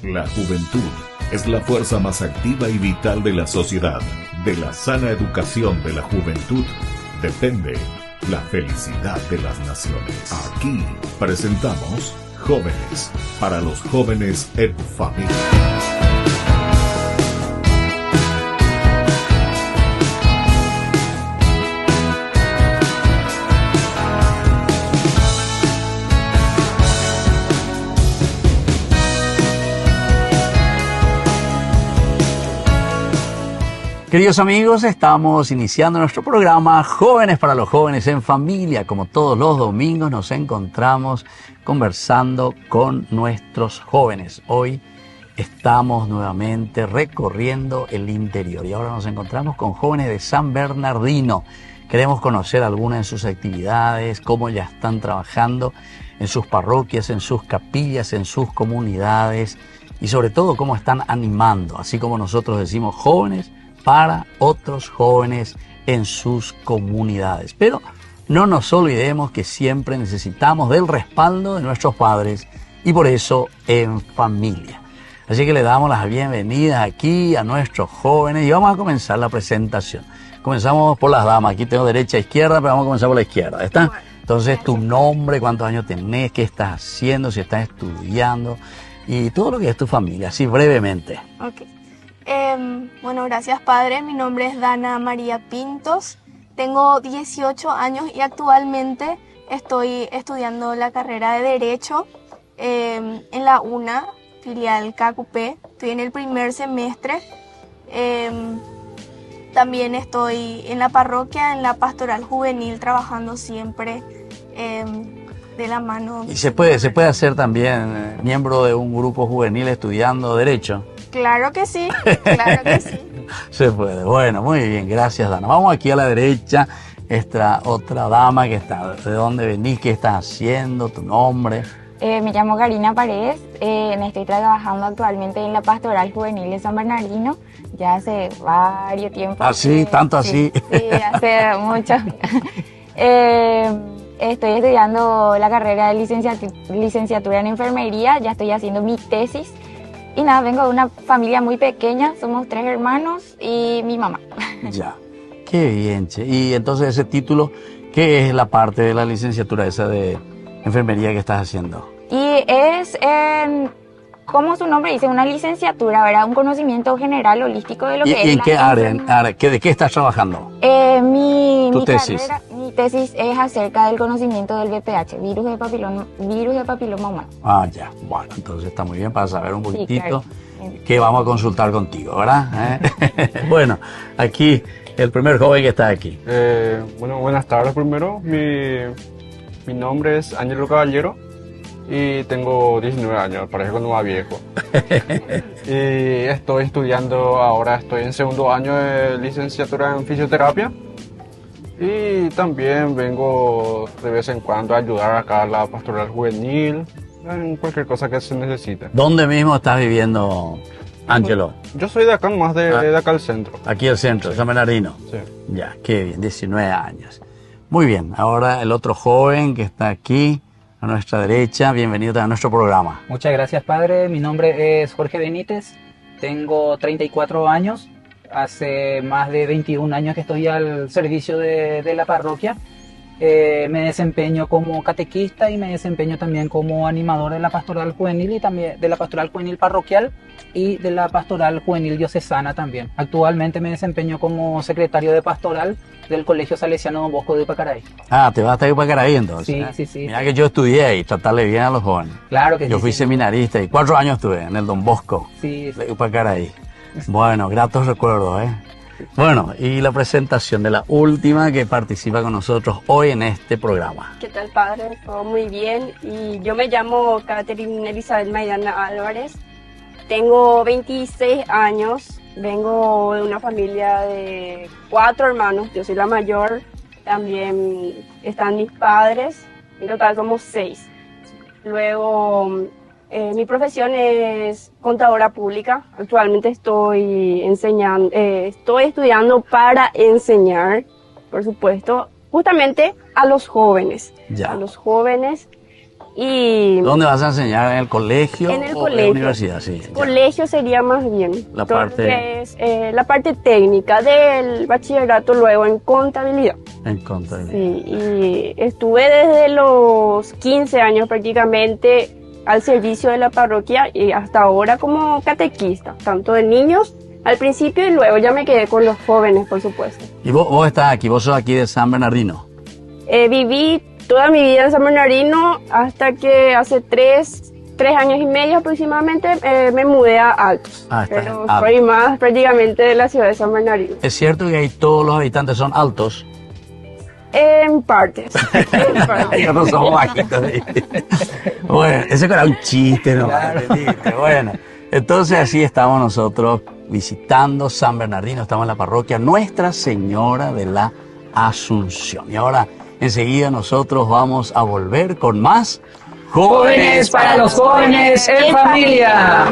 La juventud es la fuerza más activa y vital de la sociedad. De la sana educación de la juventud depende la felicidad de las naciones. Aquí presentamos Jóvenes, para los jóvenes en familia. Queridos amigos, estamos iniciando nuestro programa Jóvenes para los jóvenes en familia. Como todos los domingos nos encontramos conversando con nuestros jóvenes. Hoy estamos nuevamente recorriendo el interior y ahora nos encontramos con jóvenes de San Bernardino. Queremos conocer algunas de sus actividades, cómo ya están trabajando en sus parroquias, en sus capillas, en sus comunidades y sobre todo cómo están animando, así como nosotros decimos jóvenes, para otros jóvenes en sus comunidades. Pero no nos olvidemos que siempre necesitamos del respaldo de nuestros padres y por eso en familia. Así que le damos las bienvenidas aquí a nuestros jóvenes y vamos a comenzar la presentación. Comenzamos por las damas. Aquí tengo derecha e izquierda, pero vamos a comenzar por la izquierda. ¿Está? Entonces, tu nombre, cuántos años tenés, qué estás haciendo, si estás estudiando y todo lo que es tu familia, así brevemente. Ok. Bueno, gracias padre. Mi nombre es Dana María Pintos. Tengo 18 años y actualmente estoy estudiando la carrera de Derecho en la UNA, filial KQP. Estoy en el primer semestre. También estoy en la parroquia, en la pastoral juvenil, trabajando siempre de la mano. ¿Y se puede hacer también miembro de un grupo juvenil estudiando Derecho? Claro que sí, claro que sí. Se puede. Bueno, muy bien, gracias Dana. Vamos aquí a la derecha, esta otra dama que está. ¿De dónde venís? ¿Qué estás haciendo? ¿Tu nombre? Me llamo Karina Paredes, estoy trabajando actualmente en la Pastoral Juvenil de San Bernardino, ya hace varios tiempos. ¿Ah, sí? ¿Tanto así? Sí, hace mucho. Estoy estudiando la carrera de licenciatura en enfermería, ya estoy haciendo mi tesis. Y nada, vengo de una familia muy pequeña, somos 3 hermanos y mi mamá. Ya, qué bien, che. Y entonces ese título, ¿qué es la parte de la licenciatura esa de enfermería que estás haciendo? Y es, como su nombre dice, una licenciatura, ¿verdad? Un conocimiento general, holístico de lo que es. ¿Y en qué área? ¿De qué estás trabajando? Mi tesis. Mi tesis es acerca del conocimiento del VPH, virus de papiloma humano. Ah, ya. Bueno, entonces está muy bien para saber un poquitito claro. Que vamos a consultar contigo, ¿verdad? Bueno, aquí el primer joven que está aquí. Bueno, buenas tardes primero. Mi nombre es Ángelo Caballero y tengo 19 años, parece que no va viejo. Y estoy estudiando ahora, estoy en segundo año de licenciatura en fisioterapia. Y también vengo de vez en cuando a ayudar acá a la pastoral juvenil, en cualquier cosa que se necesite. ¿Dónde mismo estás viviendo, Ángelo? Yo soy de acá, más de acá al centro. Aquí al centro, Sí. San Bernardino. Sí. Ya, qué bien, 19 años. Muy bien, ahora el otro joven que está aquí a nuestra derecha, bienvenido a nuestro programa. Muchas gracias, padre. Mi nombre es Jorge Benítez, tengo 34 años. Hace más de 21 años que estoy al servicio de la parroquia. Me desempeño como catequista y me desempeño también como animador de la pastoral juvenil y también de la pastoral juvenil parroquial y de la pastoral juvenil diocesana también. Actualmente me desempeño como secretario de pastoral del Colegio Salesiano Don Bosco de Upacaray. Ah, ¿te vas hasta Upacaraí entonces? Sí, ¿eh? sí, sí. Mira que yo estudié ahí, tratarle bien a los jóvenes. Claro que Yo sí. fui seminarista y 4 años estuve en el Don Bosco Sí, sí. de Upacaraí. Bueno, gratos recuerdos, ¿eh? Bueno, y la presentación de la última que participa con nosotros hoy en este programa. ¿Qué tal, padre? Todo muy bien. Y yo me llamo Catherine Elizabeth Maidana Álvarez. Tengo 26 años. Vengo de una familia de 4 hermanos. Yo soy la mayor. También están mis padres. En total somos 6. Luego, mi profesión es contadora pública. Actualmente estoy estudiando para enseñar, por supuesto, justamente a los jóvenes. Ya. A los jóvenes. Y ¿Dónde vas a enseñar? ¿En el colegio? En el o colegio. en la universidad? Sí, ya. colegio sería más bien. La Todo lo parte- que es, la parte técnica del bachillerato luego en contabilidad. En contra de... Sí, y estuve desde los 15 años prácticamente al servicio de la parroquia y hasta ahora como catequista, tanto de niños al principio y luego ya me quedé con los jóvenes, por supuesto. ¿Y vos estás aquí? ¿Vos sos aquí de San Bernardino? Viví toda mi vida en San Bernardino hasta que hace tres años y medio aproximadamente me mudé a Altos. Ah, estás Pero en Altos. soy más prácticamente de la ciudad de San Bernardino. ¿Es cierto que ahí todos los habitantes son altos? En partes. En partes. Ellos no son bajitos. Bueno, ese era un chiste, ¿no? ¿Entendiste? Bueno, entonces así estamos nosotros visitando San Bernardino. Estamos en la parroquia Nuestra Señora de la Asunción. Y ahora, enseguida nosotros vamos a volver con más Jóvenes para los jóvenes en familia.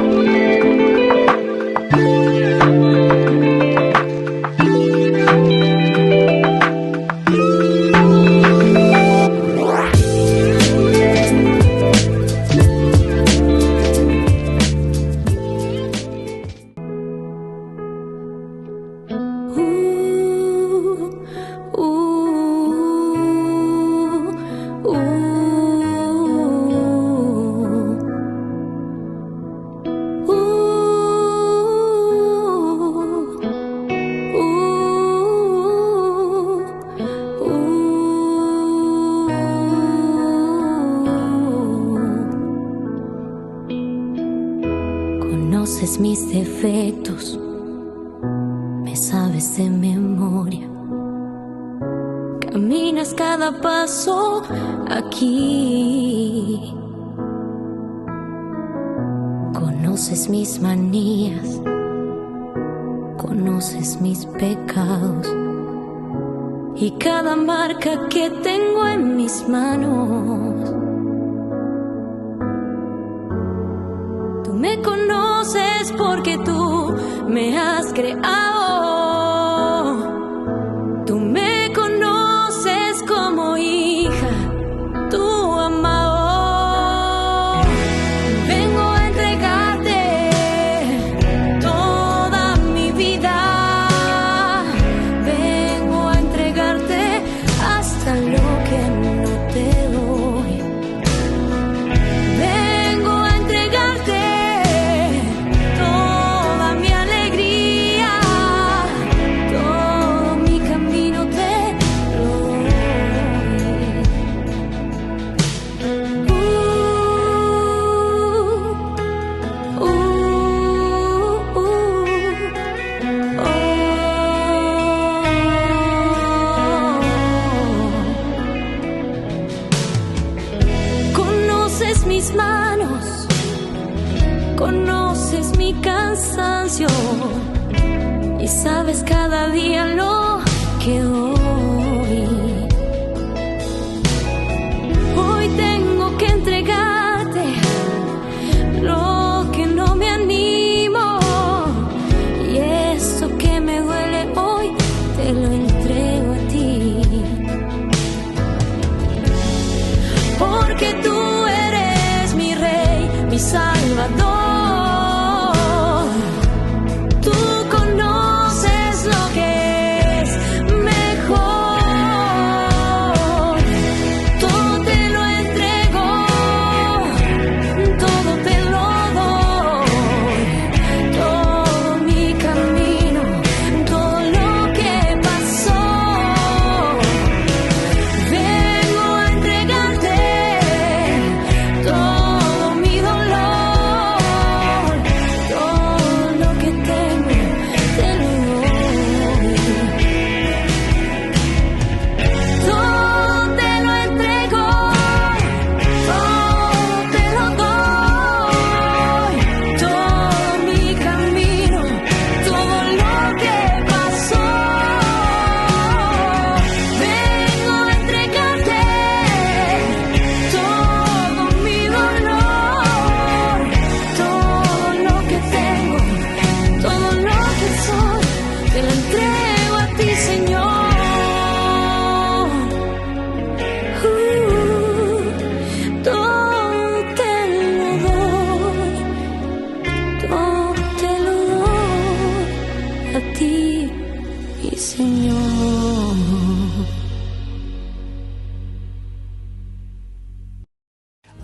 Conoces mis defectos, me sabes de memoria. Caminas cada paso aquí. Conoces mis manías, conoces mis pecados y cada marca que tengo en mis manos. Tú me conoces porque tú me has creado. Tú me conoces como hija, tu amado. Vengo a entregarte toda mi vida. Vengo a entregarte hasta lo que no te doy. Vengo a entregarte toda mi alegría, todo mi camino te lo doy. Conoces mis manos, conoces mi cansancio y sabes cada día lo que doy. Hoy tengo que entregarte lo que no me animo y eso que me duele hoy te lo entrego a ti. Porque tú eres mi rey, mi salvador. Tú conoces lo que es mejor. Todo te lo entrego. sí Señor.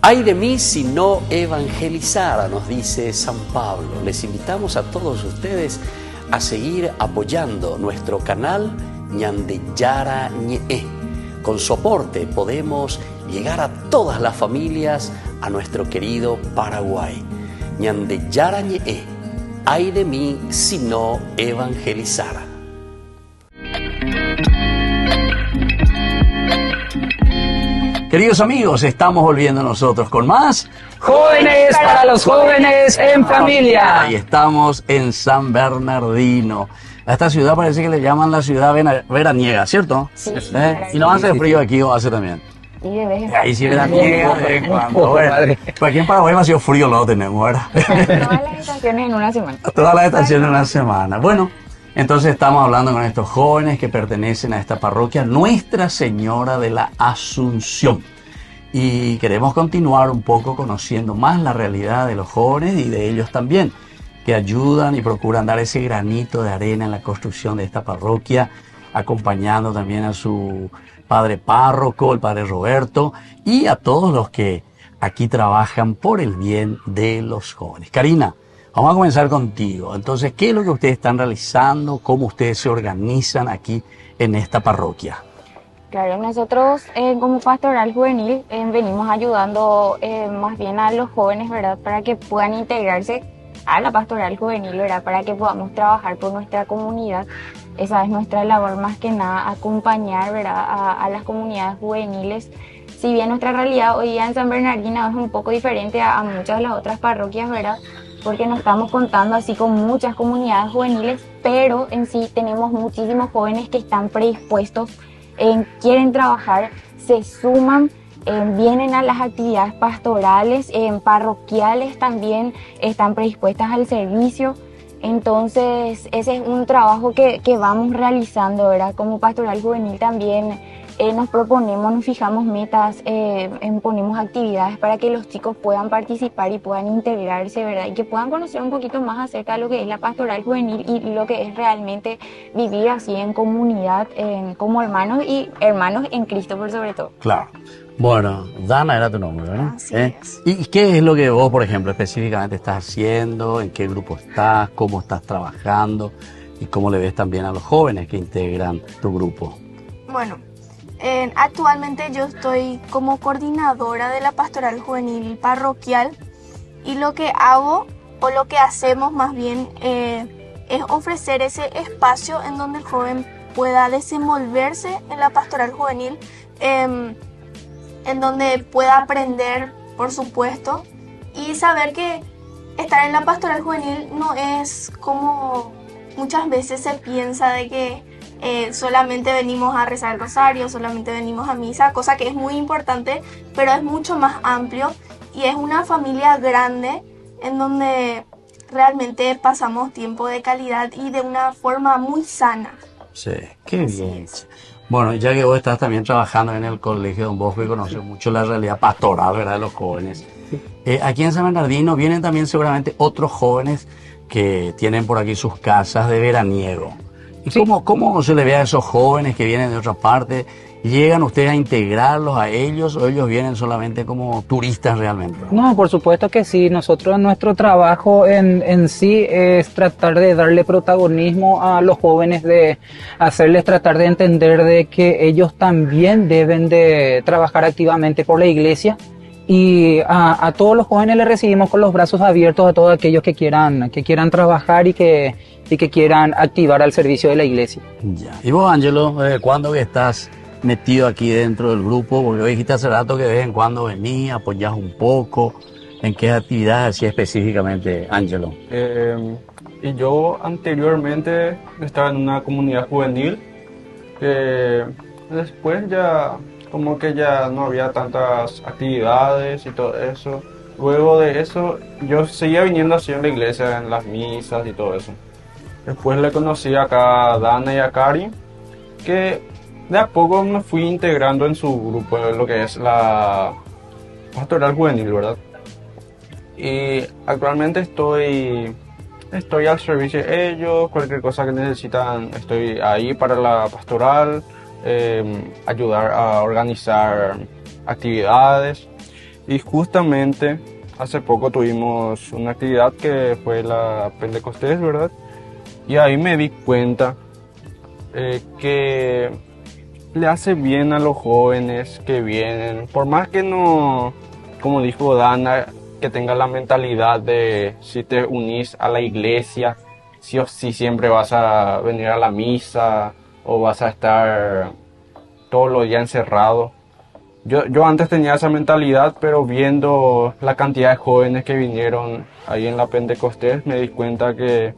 Ay de mí si no evangelizara, nos dice San Pablo. Les invitamos a todos ustedes a seguir apoyando nuestro canal Ñandeyara Ñe'e. Con su aporte podemos llegar a todas las familias a nuestro querido Paraguay. Ñandeyara Ñe'e. Ay de mí si no evangelizara. Queridos amigos, estamos volviendo nosotros con más Jóvenes para los jóvenes en familia. Y estamos en San Bernardino. A esta ciudad parece que le llaman la ciudad veraniega, ¿cierto? Sí. ¿Y no hace frío aquí o hace también? Y de vez en Ahí sí veraniega. Bueno, pues aquí en Paraguay demasiado frío lo tenemos, ¿verdad? todas las estaciones en una semana. Todas las estaciones en una semana. Bueno, entonces estamos hablando con estos jóvenes que pertenecen a esta parroquia Nuestra Señora de la Asunción. Y queremos continuar un poco conociendo más la realidad de los jóvenes y de ellos también, que ayudan y procuran dar ese granito de arena en la construcción de esta parroquia, acompañando también a su padre párroco, el padre Roberto, y a todos los que aquí trabajan por el bien de los jóvenes. Karina, vamos a comenzar contigo. Entonces, ¿qué es lo que ustedes están realizando? ¿Cómo ustedes se organizan aquí en esta parroquia? Claro, nosotros como pastoral juvenil venimos ayudando más bien a los jóvenes, ¿verdad? Para que puedan integrarse a la pastoral juvenil, ¿verdad? Para que podamos trabajar por nuestra comunidad. Esa es nuestra labor más que nada, acompañar, ¿verdad? A las comunidades juveniles. Si bien nuestra realidad hoy día en San Bernardino es un poco diferente a muchas de las otras parroquias, ¿verdad? Porque nos estamos contando así con muchas comunidades juveniles, pero en sí tenemos muchísimos jóvenes que están predispuestos, quieren trabajar, se suman, vienen a las actividades pastorales, parroquiales también están predispuestas al servicio. Entonces ese es un trabajo que vamos realizando, ¿verdad? Como pastoral juvenil también nos proponemos, nos fijamos metas, ponemos actividades para que los chicos puedan participar y puedan integrarse, ¿verdad? Y que puedan conocer un poquito más acerca de lo que es la pastoral juvenil y lo que es realmente vivir así en comunidad, como hermanos y hermanos en Cristo por sobre todo. Claro. Bueno, Dana era tu nombre, ¿verdad? Así es. ¿Y qué es lo que vos, por ejemplo, específicamente estás haciendo? ¿En qué grupo estás? ¿Cómo estás trabajando? ¿Y cómo le ves también a los jóvenes que integran tu grupo? Bueno, actualmente yo estoy como coordinadora de la pastoral juvenil parroquial y lo que hago o lo que hacemos más bien es ofrecer ese espacio en donde el joven pueda desenvolverse en la pastoral juvenil, en donde pueda aprender, por supuesto, y saber que estar en la pastoral juvenil no es como muchas veces se piensa de que solamente venimos a rezar el rosario, solamente venimos a misa, cosa que es muy importante, pero es mucho más amplio y es una familia grande en donde realmente pasamos tiempo de calidad y de una forma muy sana. Sí, qué bien. Bueno, ya que vos estás también trabajando en el Colegio Don Bosco y conoces mucho la realidad pastoral, ¿verdad?, de los jóvenes. Aquí en San Bernardino vienen también seguramente otros jóvenes que tienen por aquí sus casas de veraniego. ¿Y Sí. cómo se le ve a esos jóvenes que vienen de otra parte? ¿Llegan ustedes a integrarlos a ellos o ellos vienen solamente como turistas realmente? No, por supuesto que sí. Nosotros, nuestro trabajo en sí es tratar de darle protagonismo a los jóvenes, de hacerles tratar de entender de que ellos también deben de trabajar activamente por la iglesia. Y a todos los jóvenes les recibimos con los brazos abiertos, a todos aquellos que quieran trabajar y que quieran activar al servicio de la iglesia. Ya. ¿Y vos, Ángelo, cuándo que estás metido aquí dentro del grupo? Porque vos dijiste hace rato que de vez en cuando venís, apoyás un poco. ¿En qué actividades así específicamente, Ángelo? Y yo anteriormente estaba en una comunidad juvenil que después ya como que ya no había tantas actividades y todo eso. Luego de eso yo seguía viniendo así en la iglesia, en las misas y todo eso. Después le conocí acá a Dana y a Cari, que de a poco me fui integrando en su grupo, lo que es la pastoral juvenil, ¿verdad? Y actualmente estoy estoy al servicio de ellos, cualquier cosa que necesitan, estoy ahí para la pastoral, ayudar a organizar actividades. Y justamente hace poco tuvimos una actividad que fue la Pentecostés, ¿verdad? Y ahí me di cuenta que le hace bien a los jóvenes que vienen, por más que no, como dijo Dana, que tenga la mentalidad de si te unís a la iglesia, sí o sí siempre vas a venir a la misa o vas a estar todos los días encerrado. Yo antes tenía esa mentalidad, pero viendo la cantidad de jóvenes que vinieron ahí en la Pentecostés, me di cuenta que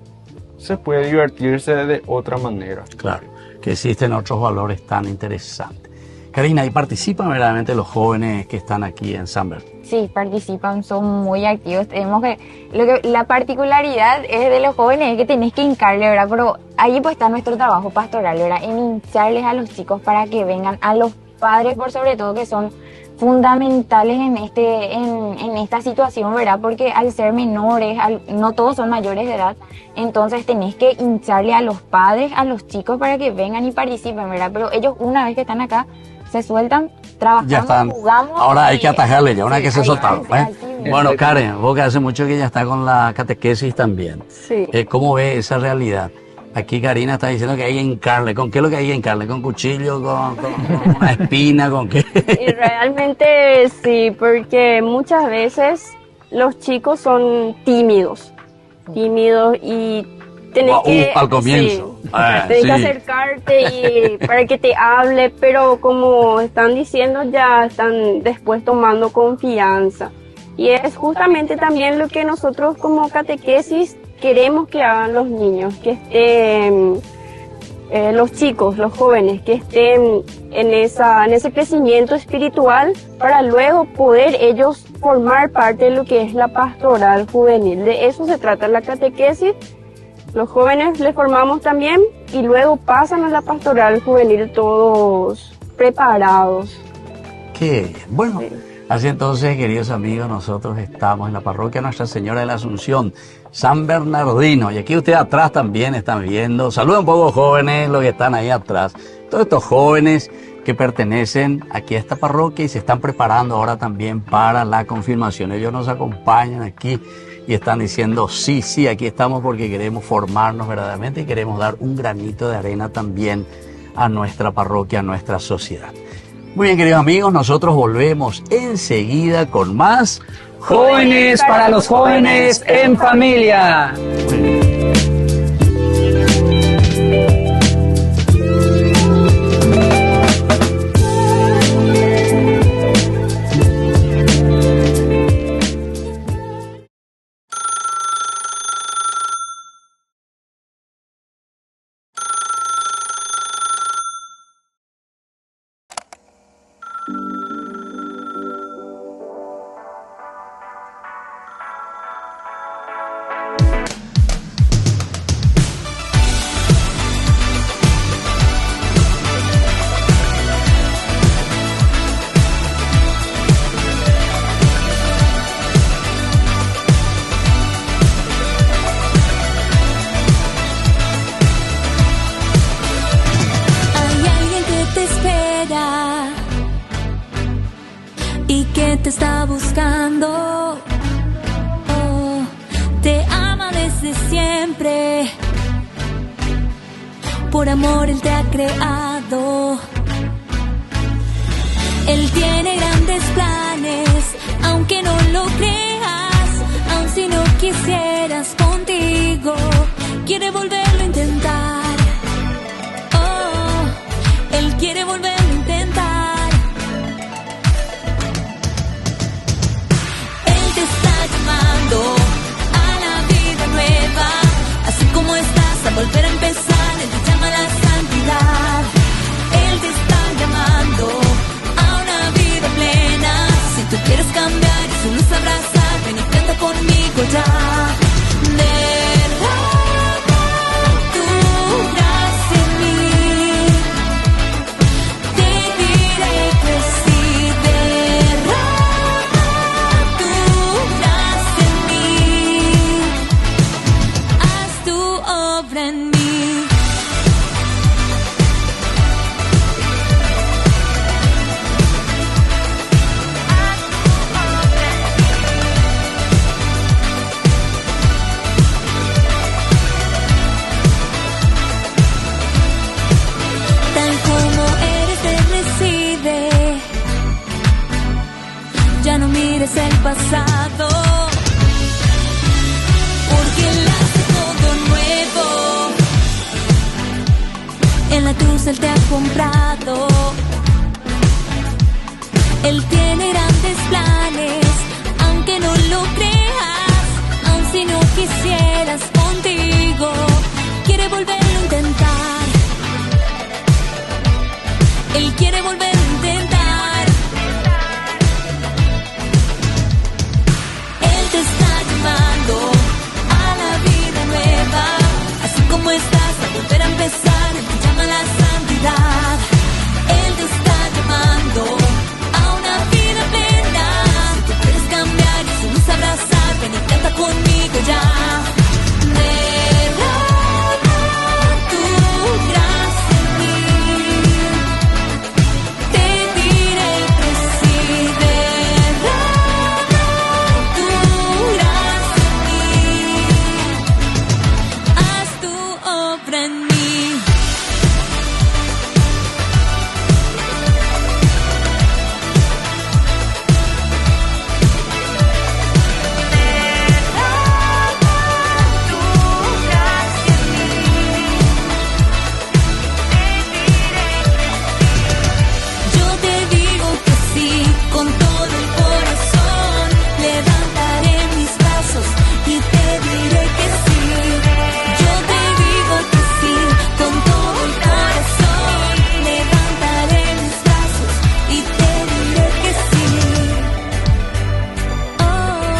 se puede divertirse de otra manera. Claro, que existen otros valores tan interesantes. Karina, ¿y participan verdaderamente los jóvenes que están aquí en San Bernardo? Sí, participan, son muy activos. Tenemos la particularidad es de los jóvenes es que tenés que hincarle, ¿verdad? Pero ahí pues está nuestro trabajo pastoral, ¿verdad? En hincharles a los chicos para que vengan, a los padres por sobre todo, que son fundamentales en esta situación, ¿verdad? Porque al ser menores, no todos son mayores de edad, entonces tenés que hincharle a los padres, a los chicos para que vengan y participen, ¿verdad? Pero ellos una vez que están acá, se sueltan, trabajamos, ya están. Jugamos. Ahora hay que atajarle ya, una sí, que se soltaron. Bueno, Sí. Karen, vos que hace mucho que ya está con la catequesis también. Sí. ¿Cómo ve esa realidad? Aquí Karina está diciendo que hay que hincarle. ¿Con qué es lo que hay que hincarle? ¿Con cuchillo? ¿Con una espina? ¿Con qué? Y realmente sí, porque muchas veces los chicos son tímidos y tenés que... al comienzo. sí, Sí. tenés que acercarte y para que te hable, pero como están diciendo ya están después tomando confianza. Y es justamente también lo que nosotros como catequesis queremos que hagan los niños, que estén los chicos, los jóvenes, que estén en ese crecimiento espiritual para luego poder ellos formar parte de lo que es la pastoral juvenil. De eso se trata la catequesis. Los jóvenes les formamos también y luego pasan a la pastoral juvenil todos preparados. Qué bien. Bueno, Sí. así entonces, queridos amigos, nosotros estamos en la parroquia Nuestra Señora de la Asunción, San Bernardino. Y aquí ustedes atrás también están viendo. Saluda un poco jóvenes, los que están ahí atrás. Todos estos jóvenes que pertenecen aquí a esta parroquia y se están preparando ahora también para la confirmación. Ellos nos acompañan aquí y están diciendo, sí, aquí estamos porque queremos formarnos verdaderamente y queremos dar un granito de arena también a nuestra parroquia, a nuestra sociedad. Muy bien, queridos amigos, nosotros volvemos enseguida con más Jóvenes para los jóvenes en familia. Hay alguien que te espera y que te está buscando. Oh, te ama desde siempre. Por amor Él te ha creado. Él tiene grandes planes, aunque no lo creas. Aun si no quisieras contigo, quiere volverlo a intentar. Oh, Él quiere volverlo a intentar. Él te está llamando a la vida nueva. Así como estás, a volver a empezar. Él te llama a la santidad. Él te está llamando a una vida plena. Si tú quieres cambiar y su luz abrazar, ven y canta conmigo ya. Derrama tu gracia en mí. Te diré que sí. Derrama tu gracia en mí. sueños Él te ha comprado. Él tiene grandes planes, aunque no lo creas, aun si no quisieras contigo, quiere volverlo a intentar. Él quiere volverlo a intentar. Él te está llamando a la vida nueva, así como estás, a volver a empezar. Él te llama a la santidad. Él te está llamando a una vida plena. Si tú quieres cambiar y su luz abrazar, ven y canta conmigo ya. Derrama tu gracia en mí. Te diré que sí. Derrama tu gracia en mí. Haz tu obra en mí. Yo te digo que sí, con todo el corazón. Levantaré mis brazos y te diré que sí. Yo te digo que sí, con todo el corazón. Levantaré mis brazos y te diré que sí. Oh,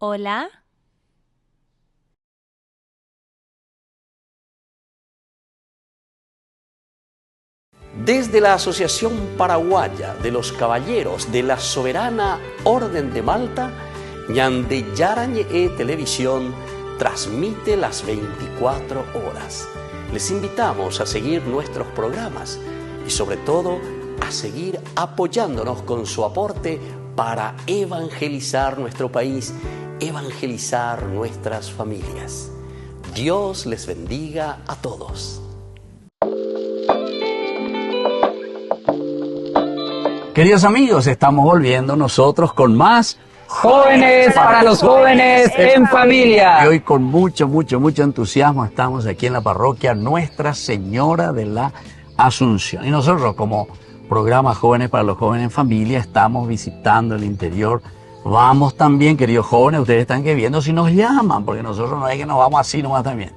Hola. Desde la Asociación Paraguaya de los Caballeros de la Soberana Orden de Malta, Ñande Yarañe Televisión transmite las 24 horas. Les invitamos a seguir nuestros programas y sobre todo a seguir apoyándonos con su aporte para evangelizar nuestro país, evangelizar nuestras familias. Dios les bendiga a todos. Queridos amigos, estamos volviendo nosotros con más Jóvenes para los jóvenes en familia. Y hoy con mucho entusiasmo estamos aquí en la parroquia Nuestra Señora de la Asunción. Y nosotros como programa Jóvenes para los jóvenes en familia estamos visitando el interior. Vamos también, queridos jóvenes, ustedes están que viendo si nos llaman, porque nosotros no es que nos vamos así nomás también.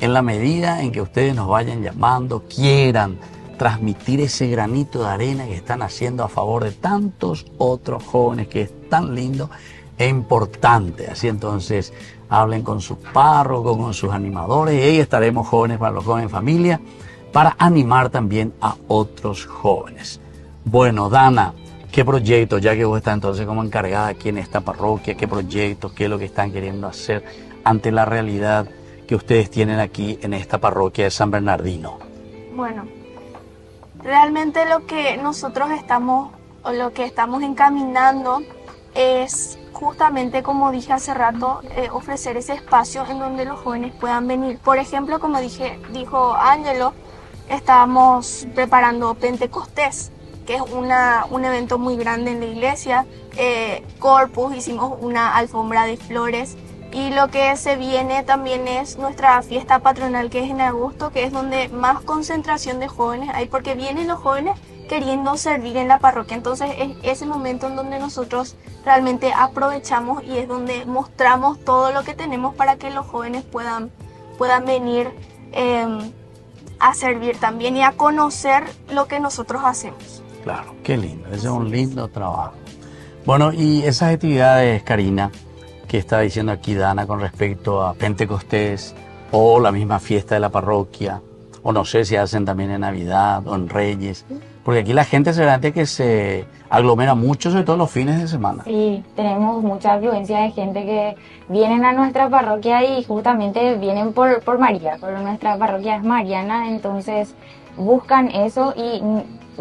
En la medida en que ustedes nos vayan llamando, quieran transmitir ese granito de arena que están haciendo a favor de tantos otros jóvenes, que es tan lindo e importante. Así entonces, hablen con sus párrocos, con sus animadores, y ahí estaremos Jóvenes para los jóvenes en familia, para animar también a otros jóvenes. Bueno, Dana, ¿qué proyectos, ya que vos estás entonces como encargada aquí en esta parroquia, qué proyectos, qué es lo que están queriendo hacer ante la realidad que ustedes tienen aquí en esta parroquia de San Bernardino? Bueno, realmente lo que nosotros estamos encaminando es justamente, como dije hace rato, ofrecer ese espacio en donde los jóvenes puedan venir. Por ejemplo, como dijo Ángelo, estamos preparando Pentecostés, que es un evento muy grande en la iglesia. Corpus, hicimos una alfombra de flores. Y lo que se viene también es nuestra fiesta patronal, que es en agosto, que es donde más concentración de jóvenes hay, porque vienen los jóvenes queriendo servir en la parroquia. Entonces es ese momento en donde nosotros realmente aprovechamos y es donde mostramos todo lo que tenemos para que los jóvenes puedan venir a servir también y a conocer lo que nosotros hacemos. Claro, qué lindo, ese es un lindo trabajo. Bueno, y esas actividades, Karina, que está diciendo aquí Dana con respecto a Pentecostés o la misma fiesta de la parroquia, o no sé si hacen también en Navidad o en Reyes, porque aquí la gente seguramente que se aglomera mucho, sobre todo los fines de semana. Sí, tenemos mucha afluencia de gente que vienen a nuestra parroquia y justamente vienen por María, pero nuestra parroquia es mariana, entonces buscan eso y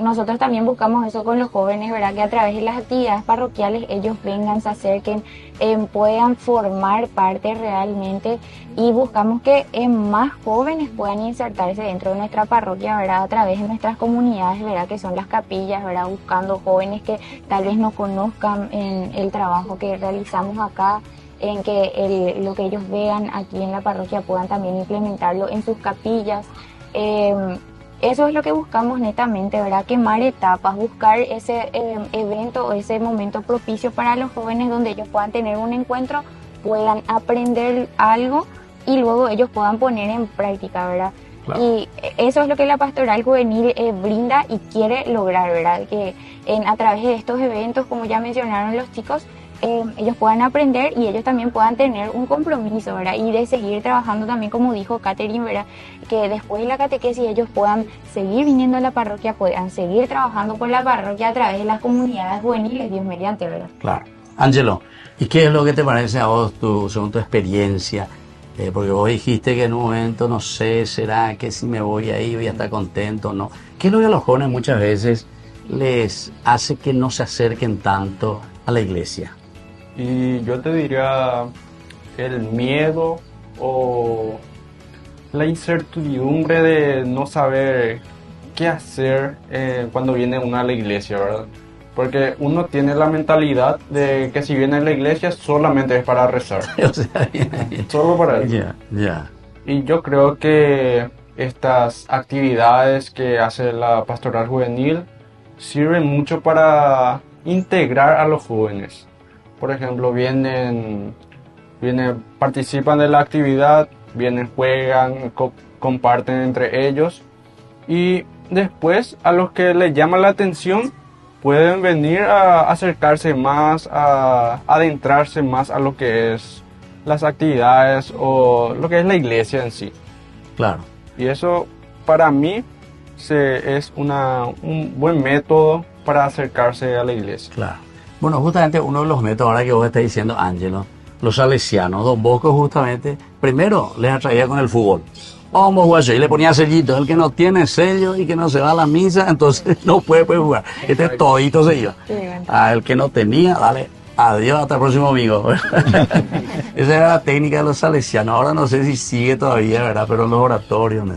nosotros también buscamos eso con los jóvenes, ¿verdad? Que a través de las actividades parroquiales ellos vengan, se acerquen, puedan formar parte realmente, y buscamos que más jóvenes puedan insertarse dentro de nuestra parroquia, ¿verdad? A través de nuestras comunidades, ¿verdad? Que son las capillas, ¿verdad? Buscando jóvenes que tal vez no conozcan en el trabajo que realizamos acá, en que lo que ellos vean aquí en la parroquia puedan también implementarlo en sus capillas. Eso es lo que buscamos netamente, ¿verdad? Quemar etapas, buscar ese evento o ese momento propicio para los jóvenes donde ellos puedan tener un encuentro, puedan aprender algo y luego ellos puedan poner en práctica, ¿verdad? Claro. Y eso es lo que la pastoral juvenil brinda y quiere lograr, ¿verdad? Que a través de estos eventos, como ya mencionaron los chicos, ellos puedan aprender y ellos también puedan tener un compromiso, ¿verdad? Y de seguir trabajando también, como dijo Catherine, ¿verdad? Que después de la catequesis ellos puedan seguir viniendo a la parroquia, puedan seguir trabajando por la parroquia a través de las comunidades juveniles, Dios mediante, ¿verdad? Claro. Ángelo, ¿y qué es lo que te parece a vos, según tu experiencia? Porque vos dijiste que en un momento, no sé, será que si me voy ahí voy a estar contento, ¿no? ¿Qué es lo que a los jóvenes muchas veces les hace que no se acerquen tanto a la iglesia? Y yo te diría el miedo o la incertidumbre de no saber qué hacer cuando viene uno a la iglesia, ¿verdad? Porque uno tiene la mentalidad de que si viene a la iglesia solamente es para rezar. O sea, solo para eso. Y yo creo que estas actividades que hace la pastoral juvenil sirven mucho para integrar a los jóvenes. Por ejemplo, participan de la actividad, juegan, comparten entre ellos, y después a los que les llama la atención pueden venir a acercarse más, a adentrarse más a lo que es las actividades o lo que es la iglesia en sí. Claro. Y eso para mí es un buen método para acercarse a la iglesia. Claro. Bueno, justamente uno de los métodos, ahora que vos estás diciendo, Ángelo, los salesianos, Don Bosco justamente, primero les atraía con el fútbol. Vamos, guacho, y le ponía sellitos. El que no tiene sello y que no se va a la misa, entonces no puede jugar. Este todito se iba. El que no tenía, dale, adiós, hasta el próximo domingo. Esa era la técnica de los salesianos. Ahora no sé si sigue todavía, ¿verdad? Pero en los oratorios.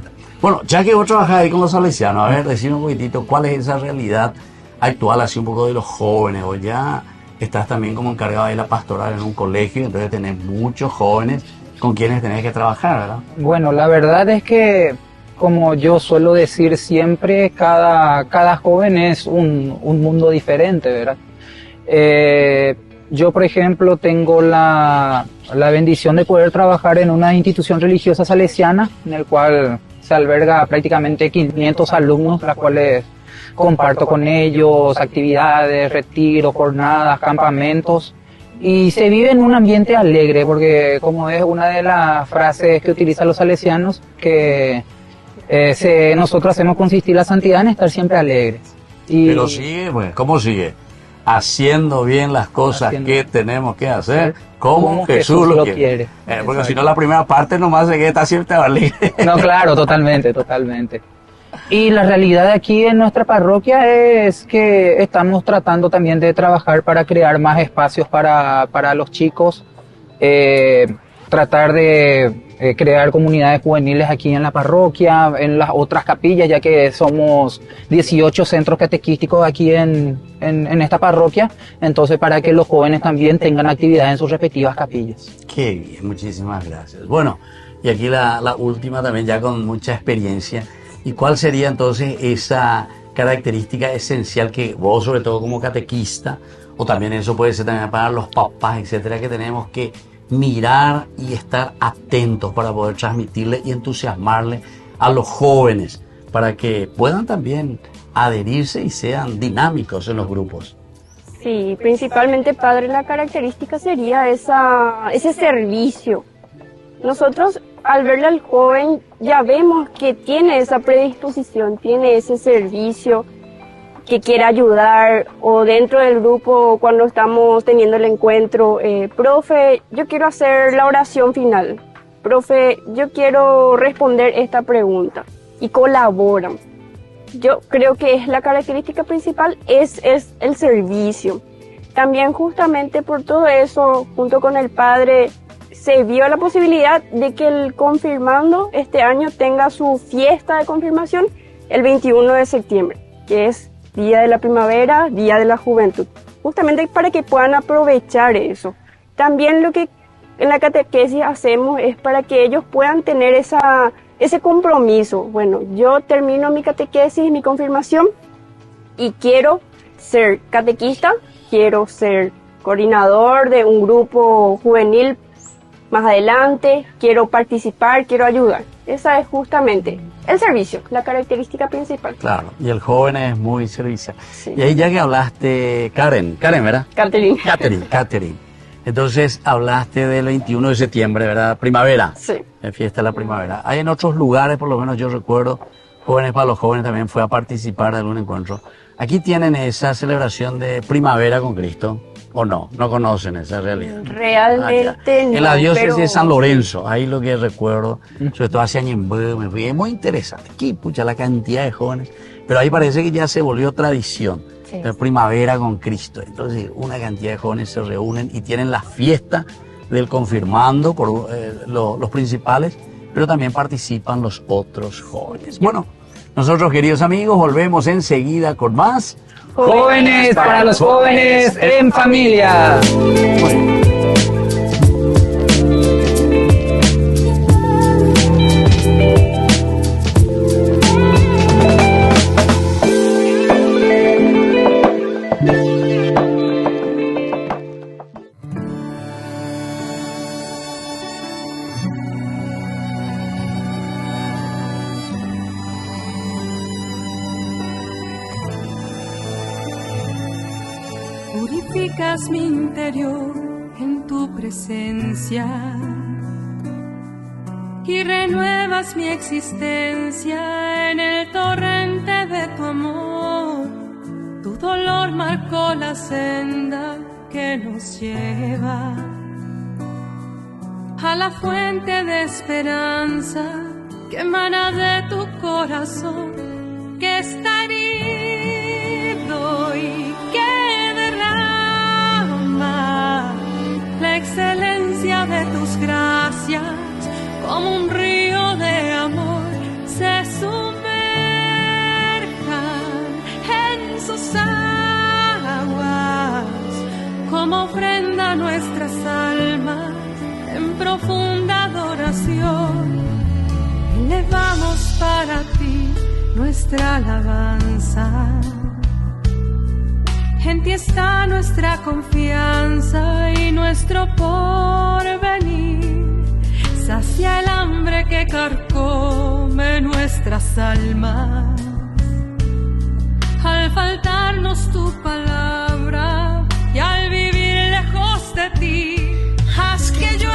Bueno, ya que vos trabajás ahí con los salesianos, a ver, decime un poquitito, ¿cuál es esa realidad actual, así un poco de los jóvenes? O ya estás también como encargado de la pastoral en un colegio, entonces tenés muchos jóvenes con quienes tenés que trabajar, ¿verdad? Bueno, la verdad es que, como yo suelo decir siempre, cada joven es un mundo diferente, ¿verdad? Yo, por ejemplo, tengo la bendición de poder trabajar en una institución religiosa salesiana, en el cual se alberga prácticamente 500 alumnos, las cuales comparto con ellos actividades, retiros, jornadas, campamentos, y se vive en un ambiente alegre, porque como es una de las frases que utilizan los salesianos, que nosotros hacemos consistir la santidad en estar siempre alegres. Pero sigue, pues, ¿cómo sigue? Haciendo bien las cosas que tenemos que hacer, como Jesús lo quiere. Porque si no, la primera parte nomás se queda siempre alegre. No, claro, totalmente. Y la realidad aquí en nuestra parroquia es que estamos tratando también de trabajar para crear más espacios para los chicos, tratar de crear comunidades juveniles aquí en la parroquia, en las otras capillas, ya que somos 18 centros catequísticos aquí en esta parroquia, entonces para que los jóvenes también tengan actividades en sus respectivas capillas. Qué bien, muchísimas gracias. Bueno, y aquí la última también ya con mucha experiencia. ¿Y cuál sería entonces esa característica esencial que vos, sobre todo como catequista, o también eso puede ser también para los papás, etcétera, que tenemos que mirar y estar atentos para poder transmitirle y entusiasmarle a los jóvenes para que puedan también adherirse y sean dinámicos en los grupos? Sí, principalmente, padre, la característica sería ese servicio. Nosotros, al verle al joven, ya vemos que tiene esa predisposición, tiene ese servicio, que quiere ayudar, o dentro del grupo cuando estamos teniendo el encuentro, profe, yo quiero hacer la oración final, profe, yo quiero responder esta pregunta, y colaboran. yo creo que es la característica principal, es el servicio. También justamente por todo eso, junto con el padre, se vio la posibilidad de que el confirmando este año tenga su fiesta de confirmación el 21 de septiembre, que es Día de la Primavera, Día de la Juventud, justamente para que puedan aprovechar eso. También lo que en la catequesis hacemos es para que ellos puedan tener ese compromiso. Bueno, yo termino mi catequesis, mi confirmación, y quiero ser catequista, quiero ser coordinador de un grupo juvenil más adelante, quiero participar, quiero ayudar. Esa es justamente el servicio, la característica principal. Claro, y el joven es muy servicial. Sí. Y ahí ya que hablaste, Karen, ¿verdad? Catherine. Entonces hablaste del 21 de septiembre, ¿verdad? Primavera. Sí. En fiesta de la primavera. Hay en otros lugares, por lo menos yo recuerdo, Jóvenes para los Jóvenes también fue a participar de algún encuentro. Aquí tienen esa celebración de Primavera con Cristo, ¿o no? No conocen esa realidad. Realmente no. En la diócesis pero... de San Lorenzo, ahí lo que recuerdo, sobre todo hace años, me fui, es muy interesante. Aquí, pucha, la cantidad de jóvenes, pero ahí parece que ya se volvió tradición. Sí. La Primavera con Cristo. Entonces, una cantidad de jóvenes se reúnen y tienen la fiesta del confirmando por los principales, pero también participan los otros jóvenes. Bueno, nosotros, queridos amigos, volvemos enseguida con más Jóvenes para los jóvenes en familia. Bueno. Purificas mi interior en tu presencia y renuevas mi existencia en el torrente de tu amor. Tu dolor marcó la senda que nos lleva a la fuente de esperanza que emana de tu corazón, que está herido y que la excelencia de tus gracias, como un río de amor, se sumerjan en sus aguas, como ofrenda a nuestras almas en profunda adoración. Elevamos para ti nuestra alabanza. En ti está nuestra confianza y nuestro porvenir. Sacia el hambre que carcome nuestras almas. Al faltarnos tu palabra y al vivir lejos de ti, haz que llueva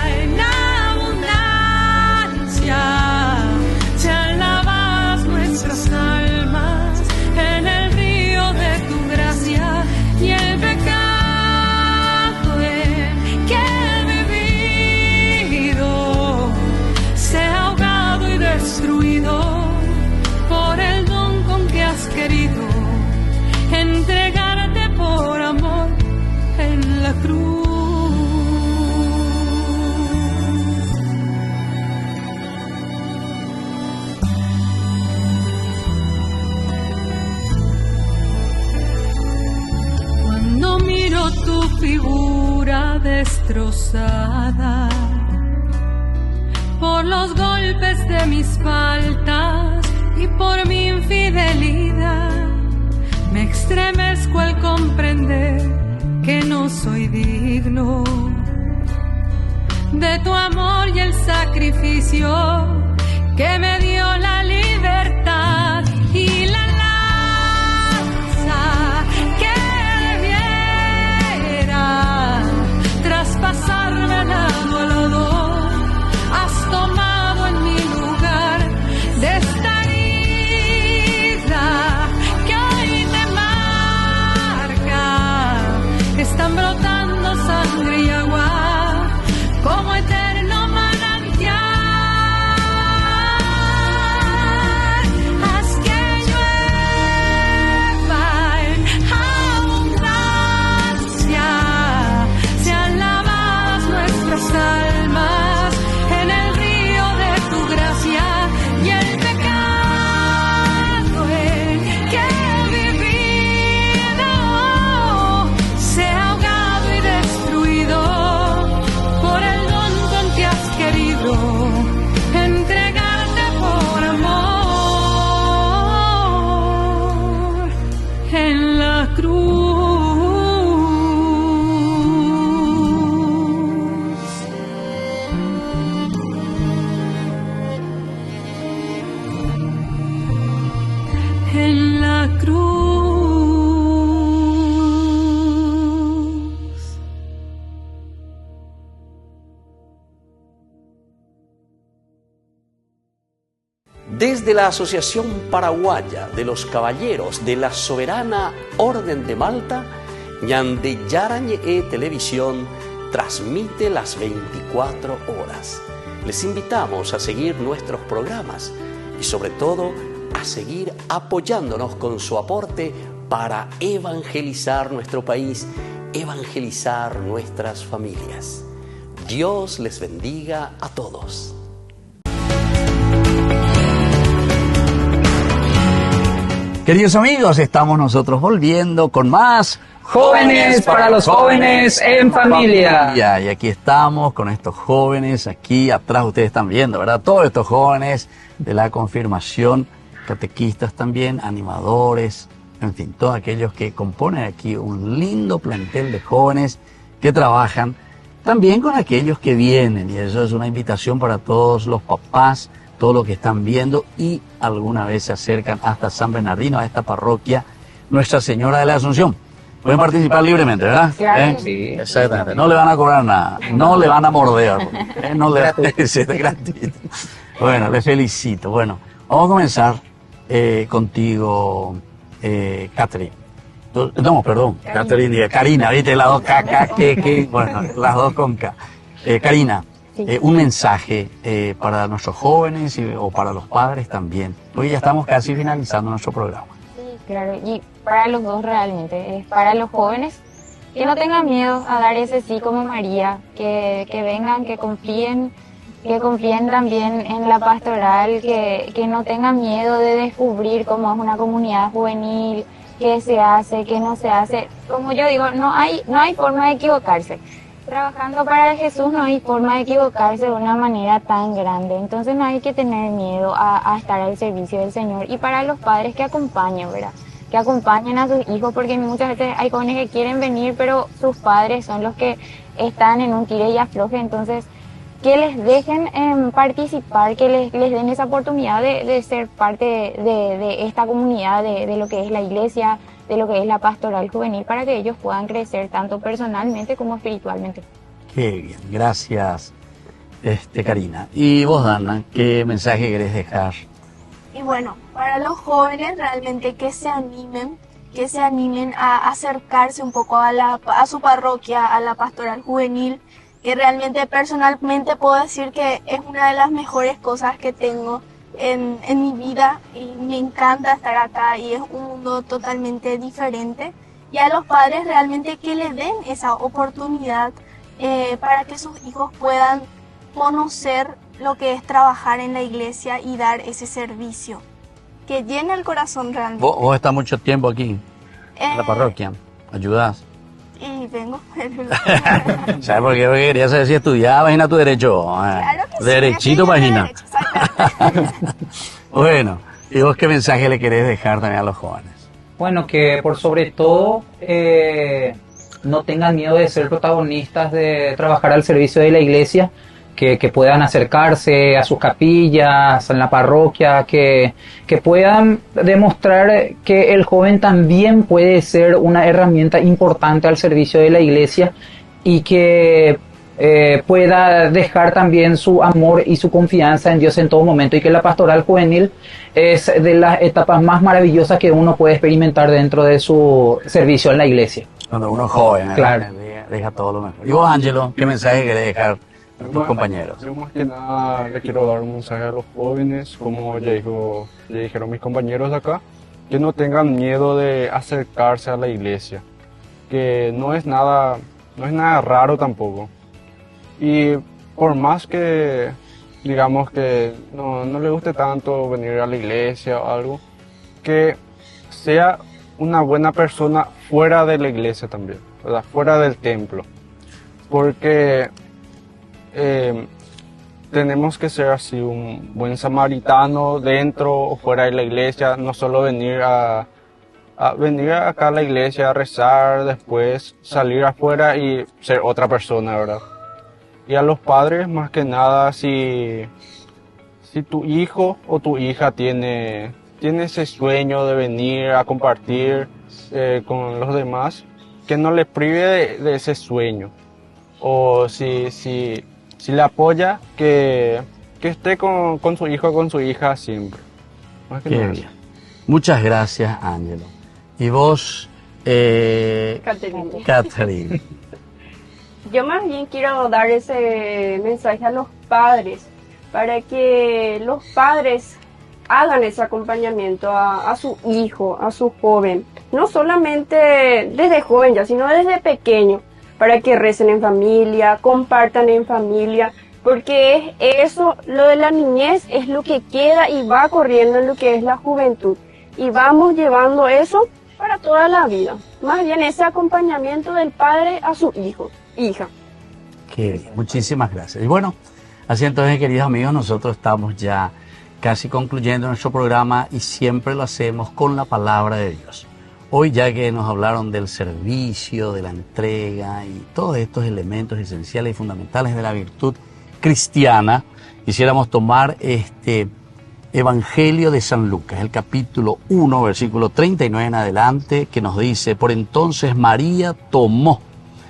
en abundancia. Sean lavadas nuestras almas en el río de tu gracia, y el pecado en que he vivido sea ahogado y destruido por el don con que has querido entregarte por amor en la cruz. Cuando miro tu figura destrozada por los golpes de mis faltas y por mi infidelidad, me estremezco al comprender que no soy digno de tu amor y el sacrificio que me dio la libertad y la lanza que debiera traspasarme lado a lado. Has tomado en mi lugar de esta herida que hoy te marca. Están brotando sangre y agua como eterno manantial. Desde la Asociación Paraguaya de los Caballeros de la Soberana Orden de Malta, Ñandeyara Ñe'e Televisión transmite las 24 horas. Les invitamos a seguir nuestros programas y sobre todo a seguir apoyándonos con su aporte para evangelizar nuestro país, evangelizar nuestras familias. Dios les bendiga a todos. Queridos amigos, estamos nosotros volviendo con más Jóvenes para los jóvenes en familia. Y aquí estamos con estos jóvenes, aquí atrás ustedes están viendo, ¿verdad? Todos estos jóvenes de la confirmación, catequistas también, animadores, en fin, todos aquellos que componen aquí un lindo plantel de jóvenes que trabajan también con aquellos que vienen. Y eso es una invitación para todos los papás, todos los que están viendo y alguna vez se acercan hasta San Bernardino, a esta parroquia Nuestra Señora de la Asunción. Pueden participar libremente, ¿verdad? Claro, sí. Exactamente. No le van a cobrar nada, no le van a morder, no le es gratuito. Bueno, les felicito. Bueno, vamos a comenzar contigo, Catherine. No, perdón, Catherine y Karina, ¿viste? Las dos K, bueno, las dos con K. Karina, un mensaje para nuestros jóvenes o para los padres también. Hoy ya estamos casi finalizando nuestro programa. Claro, y para los dos realmente, es para los jóvenes que no tengan miedo a dar ese sí como María, que vengan, que confíen también en la pastoral, que no tengan miedo de descubrir cómo es una comunidad juvenil, qué se hace, qué no se hace. Como yo digo, no hay forma de equivocarse. Trabajando para Jesús no hay forma de equivocarse de una manera tan grande, entonces no hay que tener miedo a estar al servicio del Señor. Y para los padres que acompañen, ¿verdad? Que acompañen a sus hijos, porque muchas veces hay jóvenes que quieren venir, pero sus padres son los que están en un tire y afloje, entonces que les dejen participar, que les den esa oportunidad de ser parte de esta comunidad, de lo que es la iglesia, de lo que es la pastoral juvenil, para que ellos puedan crecer tanto personalmente como espiritualmente. Qué bien, gracias, Karina. Y vos, Dana, ¿qué mensaje querés dejar? Y bueno, para los jóvenes realmente que se animen a acercarse un poco a su parroquia, a la pastoral juvenil, que realmente personalmente puedo decir que es una de las mejores cosas que tengo en mi vida y me encanta estar acá y es un mundo totalmente diferente. Y a los padres realmente que les den esa oportunidad para que sus hijos puedan conocer lo que es trabajar en la iglesia y dar ese servicio que llena el corazón realmente. ¿Vos estás mucho tiempo aquí en la parroquia? ¿Ayudás? Y vengo. ¿Sabes por qué? Porque quería saber si estudiabas en tu derecho. Claro que derechito, sí, página. Bueno, ¿y vos qué mensaje le querés dejar también a los jóvenes? Bueno, que por sobre todo no tengan miedo de ser protagonistas, de trabajar al servicio de la iglesia, que puedan acercarse a sus capillas, en la parroquia, que puedan demostrar que el joven también puede ser una herramienta importante al servicio de la iglesia y que pueda dejar también su amor y su confianza en Dios en todo momento, y que la pastoral juvenil es de las etapas más maravillosas que uno puede experimentar dentro de su servicio en la iglesia. Cuando uno es joven, claro, deja todo lo mejor. Y vos, Ángelo, ¿qué mensaje querés dejar a tus compañeros? Yo más que nada le quiero dar un mensaje a los jóvenes, como ya dijeron mis compañeros de acá, que no tengan miedo de acercarse a la iglesia, que no es nada raro tampoco. Y por más que digamos que no le guste tanto venir a la iglesia o algo, que sea una buena persona fuera de la iglesia también, ¿verdad? Fuera del templo, porque tenemos que ser así un buen samaritano dentro o fuera de la iglesia, no solo venir venir acá a la iglesia a rezar, después salir afuera y ser otra persona, ¿verdad? Y a los padres, más que nada, si tu hijo o tu hija tiene ese sueño de venir a compartir con los demás, que no le prive de ese sueño. O si le apoya, que esté con su hijo o con su hija siempre. Más que Qué nada. bien. Muchas gracias, Ángelo. Y vos, Caterina. Catherine. Yo más bien quiero dar ese mensaje a los padres, para que los padres hagan ese acompañamiento a su hijo, a su joven, no solamente desde joven ya, sino desde pequeño, para que recen en familia, compartan en familia, porque es eso, lo de la niñez es lo que queda y va corriendo en lo que es la juventud, y vamos llevando eso para toda la vida, más bien ese acompañamiento del padre a su hijo, hija. Qué bien, muchísimas gracias. Y bueno, así entonces, queridos amigos, nosotros estamos ya casi concluyendo nuestro programa y siempre lo hacemos con la palabra de Dios. Hoy, ya que nos hablaron del servicio, de la entrega y todos estos elementos esenciales y fundamentales de la virtud cristiana, quisiéramos tomar este Evangelio de San Lucas, el capítulo 1, versículo 39 en adelante, que nos dice: por entonces María tomó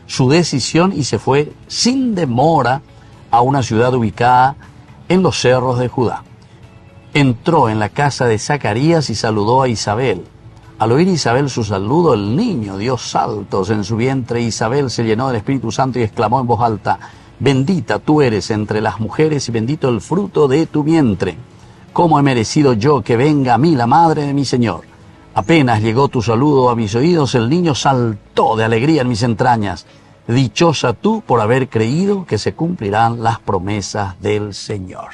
su decisión y se fue sin demora a una ciudad ubicada en los cerros de Judá. Entró en la casa de Zacarías y saludó a Isabel. Al oír Isabel su saludo, el niño dio saltos en su vientre. Isabel se llenó del Espíritu Santo y exclamó en voz alta: bendita tú eres entre las mujeres y bendito el fruto de tu vientre. ¿Cómo he merecido yo que venga a mí la madre de mi Señor? Apenas llegó tu saludo a mis oídos, el niño saltó de alegría en mis entrañas. Dichosa tú por haber creído que se cumplirán las promesas del Señor.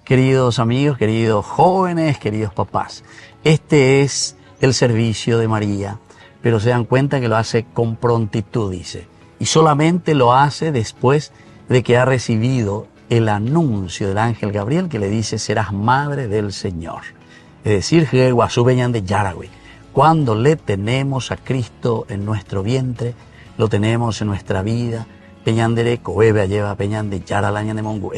Queridos amigos, queridos jóvenes, queridos papás, este es el servicio de María, pero se dan cuenta que lo hace con prontitud, dice, y solamente lo hace después de que ha recibido el anuncio del ángel Gabriel que le dice: serás madre del Señor. Es decir, de Yaragüe. Cuando le tenemos a Cristo en nuestro vientre, lo tenemos en nuestra vida. Peñandere, Coebe, lleva Peñande, Yaralaña de Mongu,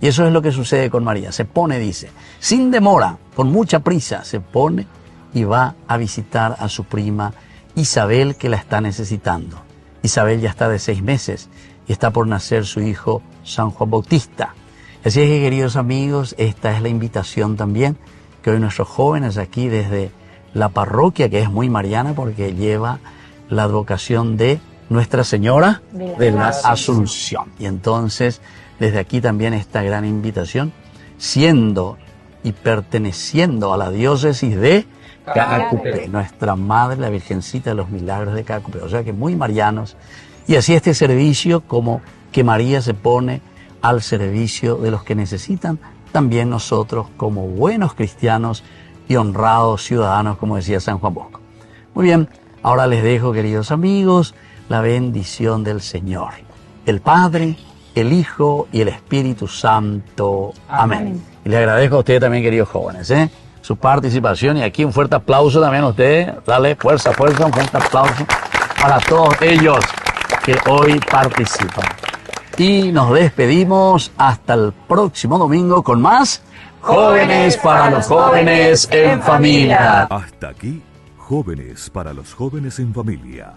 y eso es lo que sucede con María. Se pone, dice, sin demora, con mucha prisa, se pone y va a visitar a su prima Isabel, que la está necesitando. Isabel ya está de 6 meses y está por nacer su hijo San Juan Bautista. Así es que, queridos amigos, esta es la invitación también que hoy nuestros jóvenes aquí desde la parroquia, que es muy mariana porque lleva la advocación de Nuestra Señora de la Asunción. Y entonces, desde aquí también esta gran invitación, siendo y perteneciendo a la diócesis de Caacupé, nuestra Madre, la Virgencita de los Milagros de Caacupé. O sea que muy marianos. Y así este servicio, como que María se pone al servicio de los que necesitan, también nosotros como buenos cristianos y honrados ciudadanos, como decía San Juan Bosco. Muy bien, ahora les dejo, queridos amigos, la bendición del Señor, el Padre, el Hijo y el Espíritu Santo. Amén. Y les agradezco a ustedes también, queridos jóvenes, su participación, y aquí un fuerte aplauso también a ustedes. Dale fuerza, fuerza, un fuerte aplauso para todos ellos que hoy participan. Y nos despedimos hasta el próximo domingo con más Jóvenes para los Jóvenes en Familia. Hasta aquí, Jóvenes para los Jóvenes en Familia.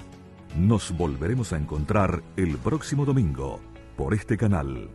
Nos volveremos a encontrar el próximo domingo por este canal.